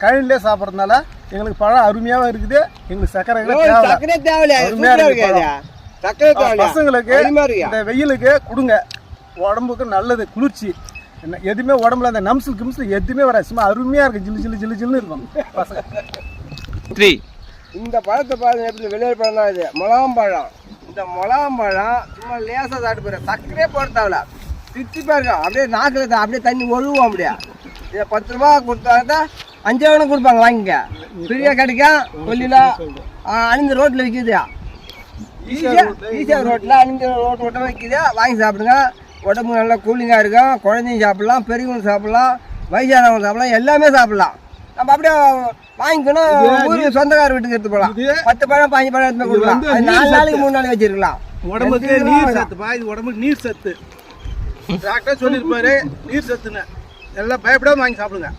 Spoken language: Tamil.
கழிலே சாப்பிட்றதுனால எங்களுக்கு பழம் அருமையாகவும் இருக்குது. எங்களுக்கு சக்கரை பசங்களுக்கு இந்த வெயிலுக்கு கொடுங்க, உடம்புக்கு நல்லது, குளிர்ச்சி. என்ன எதுவுமே உடம்புல அந்த நம்சல் கிம்சல் எதுவுமே வராது, சும்மா அருமையாக இருக்குது. ஜில்லு ஜில்லு ஜில்லு ஜில்லுன்னு இருக்கும் பசங்க. இந்த பழத்தை பாருங்க, எப்படி வெளியே பழம் தான் இது முலாம்பழம். இந்த முலாம்பழம் சும்மா லேசாக சாப்பிட்டு போயிடும், சக்கரையே போடுறதாவில திட்டி பாருங்க. அப்படியே நாக்கில் அப்படியே தண்ணி ஒழுவோம். அப்படியே இதை 10 ரூபா கொடுத்தா 5 ரூபா கொடுப்பாங்க, வாங்கிக்க. ஃப்ரீயாக கிடைக்கும். கொல்லியில் அணிந்த ரோட்டில் விற்கிது, ஈஸியாக ரோட்டில் அணிந்த ரோட்டை விற்கிது. வாங்கி சாப்பிடுங்க, உடம்பு நல்லா கூலிங்காக இருக்கும். குழந்தைங்க சாப்பிட்லாம், பெரியவங்க சாப்பிட்லாம், வயசானவங்க சாப்பிட்லாம், எல்லாமே சாப்பிட்லாம். நம்ம அப்படியே வாங்கிக்கணும், ஊருக்கு சொந்தக்கார வீட்டுக்கு எடுத்து போகலாம். 10 பழம் 5 பழம் எடுத்து கொடுக்கலாம். 4 நாளைக்கு 3 நாளைக்கு வச்சிருக்கலாம். உடம்புக்கு நீர் சத்துப்பா, இது உடம்புக்கு நீர் சத்து. டாக்டர் சொல்லியிருப்பாரு நீர் சத்துன்னு. எல்லாம் பயப்படாம வாங்கி சாப்பிடுங்க.